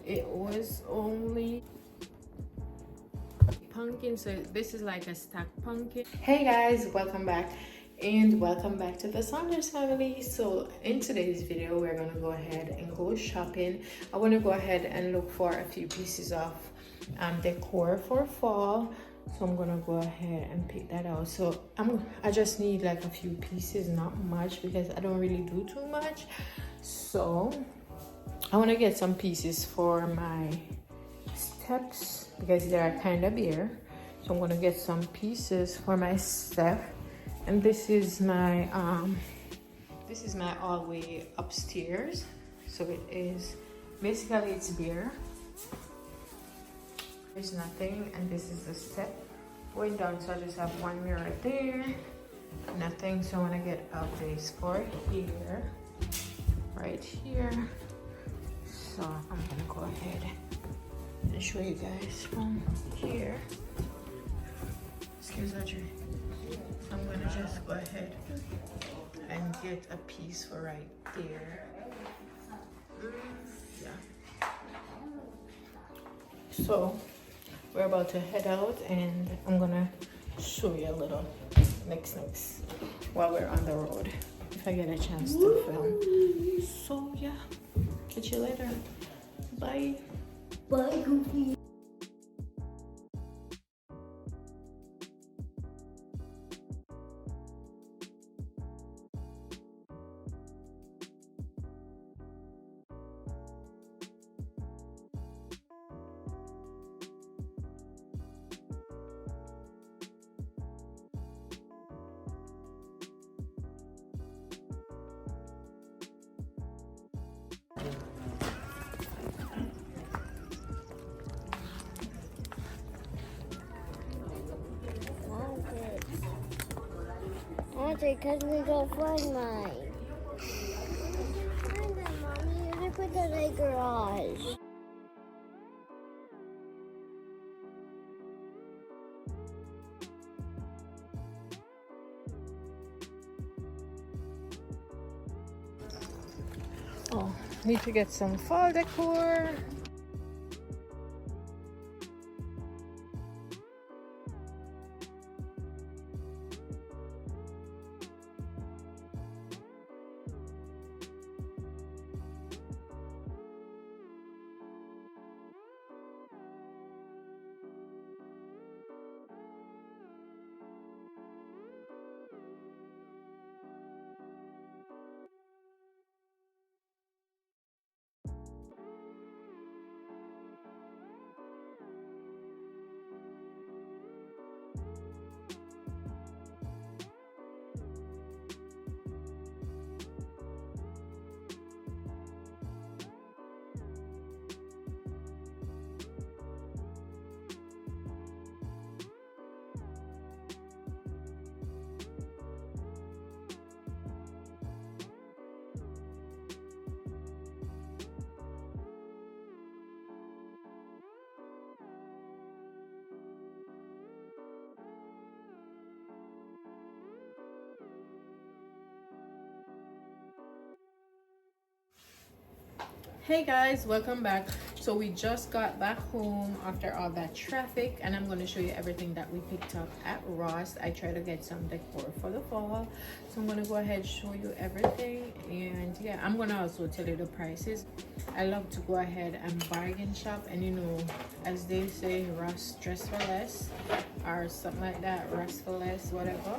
It was only pumpkin, so this is like a stacked pumpkin. Hey guys, welcome back and welcome back to the Saunders family. So in today's video we're gonna go ahead and go shopping. I want to go ahead and look for a few pieces of decor for fall, so I'm gonna go ahead and pick that out. So I just need like a few pieces, not much, because I don't really do too much. So I want to get some pieces for my steps because they are kind of bare. So I'm gonna get some pieces for my step. And this is my all way upstairs. So it is basically it's bare. There's nothing, and this is the step going down. So I just have one mirror there, nothing. So I want to get a base for here, right here. So I'm gonna go ahead and show you guys from here. Excuse me. So I'm gonna just go ahead and get a piece for right there. Yeah. So we're about to head out, and I'm gonna show you a little next while we're on the road, if I get a chance to film. So yeah, catch you later. Bye. Bye, Goofy. Because we don't find mine. Find them, Mommy. You're going to put them in the garage. Oh, need to get some fall decor. Hey guys, welcome back. So we just got back home after all that traffic, and I'm going to show you everything that we picked up at Ross. I try to get some decor for the fall, so I'm going to go ahead and show you everything. And yeah, I'm going to also tell you the prices. I love to go ahead and bargain shop, and you know, as they say, Ross dress for less, or something like that, Ross for less, whatever.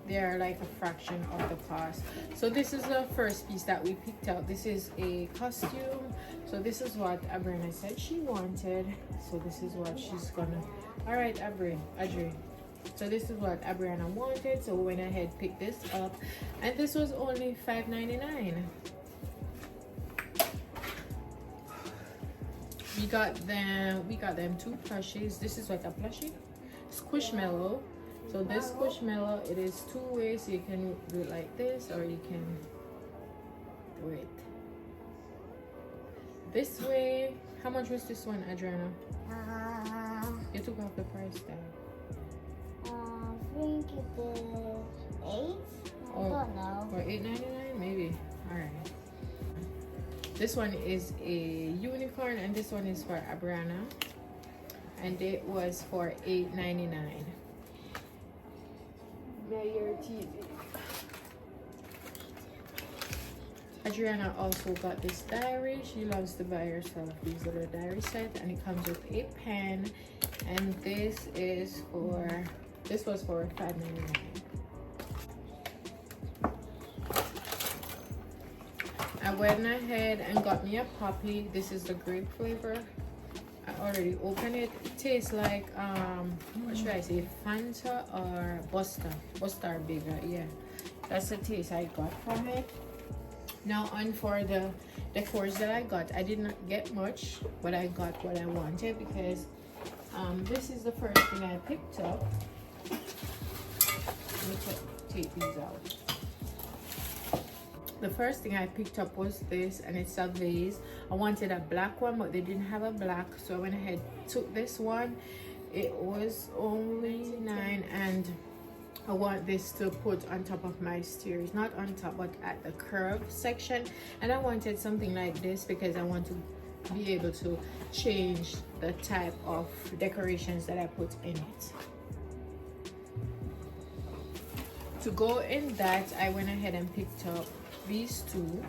They are like a fraction of the cost. So this is the first piece that we picked out. This is a costume. So this is what Abriana said she wanted. So this is what she's gonna. All right, Adri. So this is what Abriana wanted. So we went ahead, picked this up, and this was only $5.99. We got them two plushies. This is like a plushie, Squishmallow. So this Squishmallow, it is two ways. So you can do it like this, or you can do it this way. How much was this one, Adriana? You took off the price tag. I think it is 8. I don't know. Or $8.99 maybe. All right. This one is a unicorn and this one is for Abriana, and it was for $8.99. Mayor TV. Adriana also got this diary. She loves to buy herself these little diary sets, and it comes with a pen. And this was for $5.99. I went ahead and got me a poppy. This is the grape flavor. I already opened it. It tastes like what should I say, Fanta or Buster bigger. Yeah, that's the taste I got from it. Now on for the decors that I got. I did not get much, but I got what I wanted because this is the first thing I picked up. Let me take these out. The first thing I picked up was this, and it's a vase. I wanted a black one, but they didn't have a black, so I went ahead took this one. It was only $9, and I want this to put on top of my stairs, not on top but at the curve section. And I wanted something like this because I want to be able to change the type of decorations that I put in it. To go in that, I went ahead and picked up these two.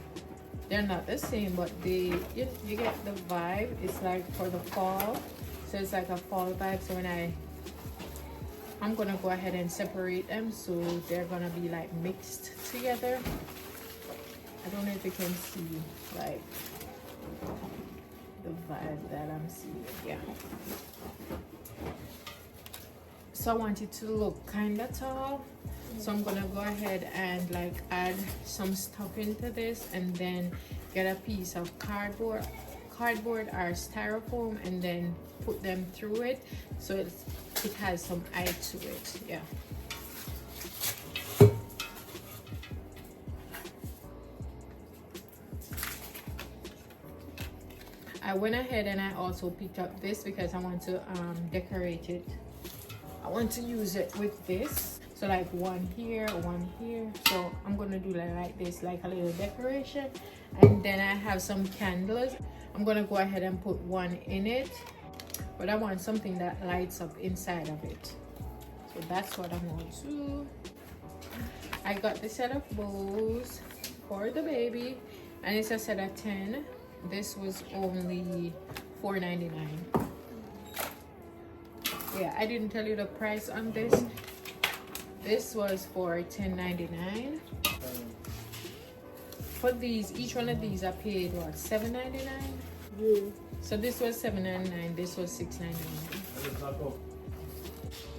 They're not the same, but you get the vibe. It's like for the fall, so it's like a fall vibe. So when I'm gonna go ahead and separate them so they're gonna be like mixed together. I don't know if you can see like the vibe that I'm seeing. Yeah, so I want it to look kind of tall, so I'm gonna go ahead and like add some stuff into this, and then get a piece of cardboard or styrofoam, and then put them through it so it has some eye to it. Yeah, I went ahead and I also picked up this because I want to decorate it. I want to use it with this, so like one here, one here. So I'm gonna do like this, like a little decoration. And then I have some candles. I'm gonna go ahead and put one in it, but I want something that lights up inside of it. So that's what I'm going to do. I got the set of bows for the baby, and it's a set of 10. This was only $4.99. Yeah, I didn't tell you the price on this. This was for $10.99. For these, each one of these I paid what, $7.99? Yeah. So this was $7.99, this was $6.99.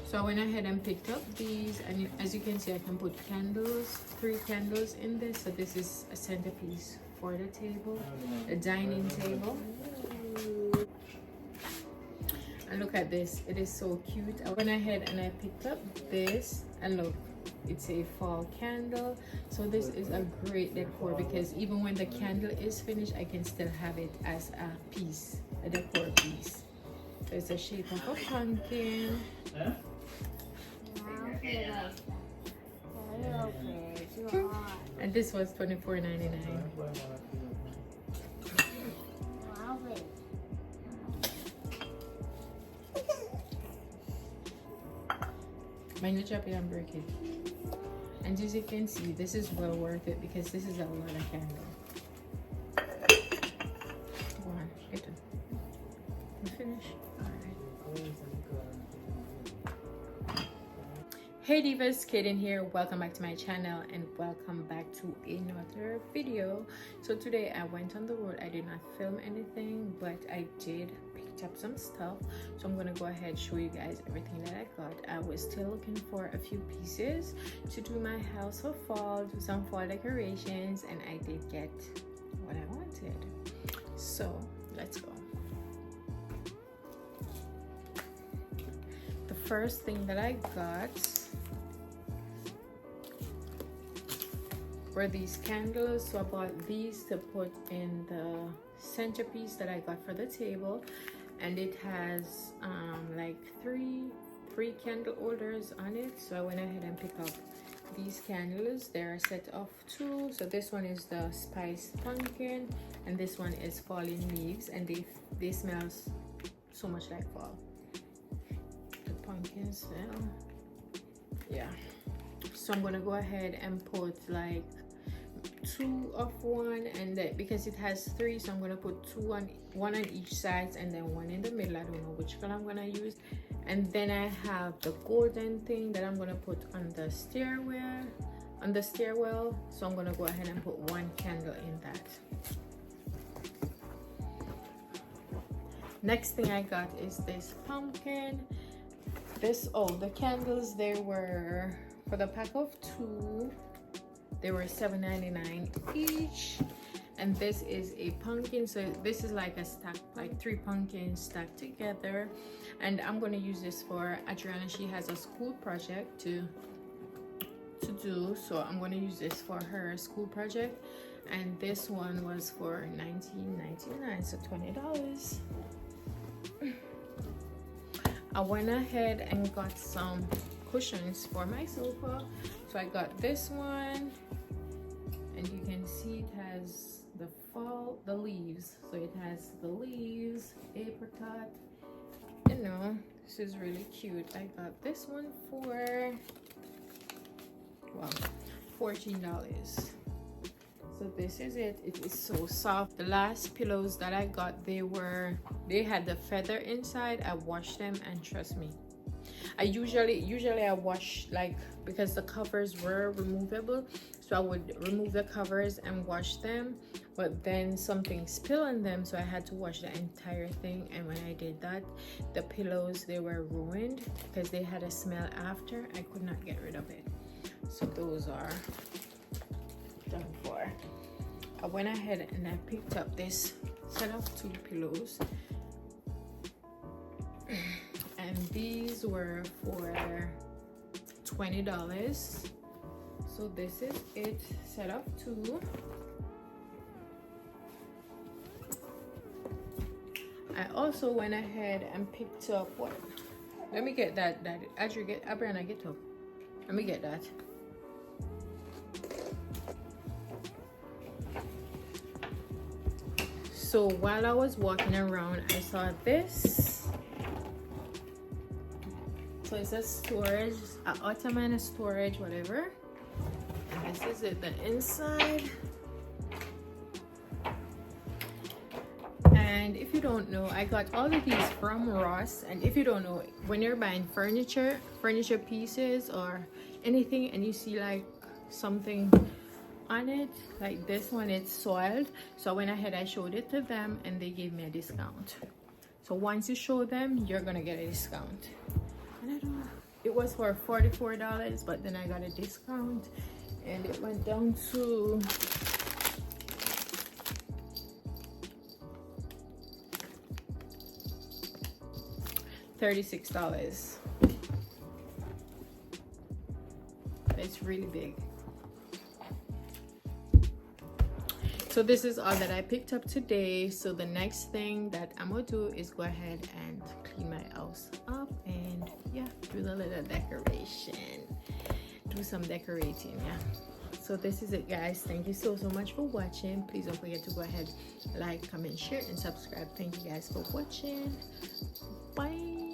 So I went ahead and picked up these, and as you can see, I can put candles, 3 candles in this. So this is a centerpiece for the table, the dining table. And look at this, it is so cute. I went ahead and I picked up this, and look, it's a fall candle. So this is a great decor because even when the candle is finished, I can still have it as a piece, a decor piece. So it's a shape of a pumpkin. And this was $24.99. Mind you, chop it and break it. And as you can see, this is well worth it because this is a lot of candle. Go on, get it. You finish? Alright. Hey Divas, Kaden here. Welcome back to my channel and welcome back to another video. So today I went on the road. I did not film anything, but I did pick up some stuff. So I'm gonna go ahead and show you guys everything that I got. I was still looking for a few pieces to do my house for fall, do some fall decorations, and I did get what I wanted. So let's go. The first thing that I got were these candles. So I bought these to put in the centerpiece that I got for the table, and it has like three candle holders on it. So I went ahead and picked up these candles. They're a set of 2. So this one is the spiced pumpkin and this one is fallen leaves, and they smell so much like fall. The pumpkin smell. Yeah. So I'm gonna go ahead and put like 2 of one, and then because it has 3, so I'm gonna put 2 on one on each side and then 1 in the middle. I don't know which color I'm gonna use. And then I have the golden thing that I'm gonna put on the stairwell. So I'm gonna go ahead and put 1 candle in that. Next thing I got is this pumpkin. The candles, they were for the pack of 2. They were $7.99 each. And this is a pumpkin, so this is like a stack, like 3 pumpkins stacked together. And I'm going to use this for Adriana. She has a school project to do, so I'm going to use this for her school project. And this one was for $19.99, so $20. I went ahead and got some cushions for my sofa. So I got this one, and you can see it has the leaves. So it has the leaves, apricot. You know, this is really cute. I got this one for, wow, $14. So this is it. It is so soft. The last pillows that I got, they had the feather inside. I washed them, and trust me, I usually I wash, like, because the covers were removable, so I would remove the covers and wash them, but then something spilled on them, so I had to wash the entire thing. And when I did that, the pillows, they were ruined because they had a smell after. I could not get rid of it. So those are done for. I went ahead and I picked up this set of 2 pillows, and these were for $20. So this is it, set of 2. I also went ahead and picked up what? Let me get that. Abriana, get up. Let me get that. So while I was walking around, I saw this. So it's a storage, an ottoman storage, whatever. And this is it, the inside. And if you don't know, I got all of these from Ross. And if you don't know, when you're buying furniture pieces or anything, and you see like something on it, like this one, it's soiled. So I went ahead, I showed it to them, and they gave me a discount. So once you show them, you're gonna get a discount. And I don't know, it was for $44, but then I got a discount and it went down to $36. It's really big. So this is all that I picked up today. So the next thing that I'm gonna do is go ahead and clean my house up and yeah, do the little decoration, do some decorating. Yeah, so this is it, guys. Thank you so much for watching. Please don't forget to go ahead, like, comment, share, and subscribe. Thank you guys for watching. Bye.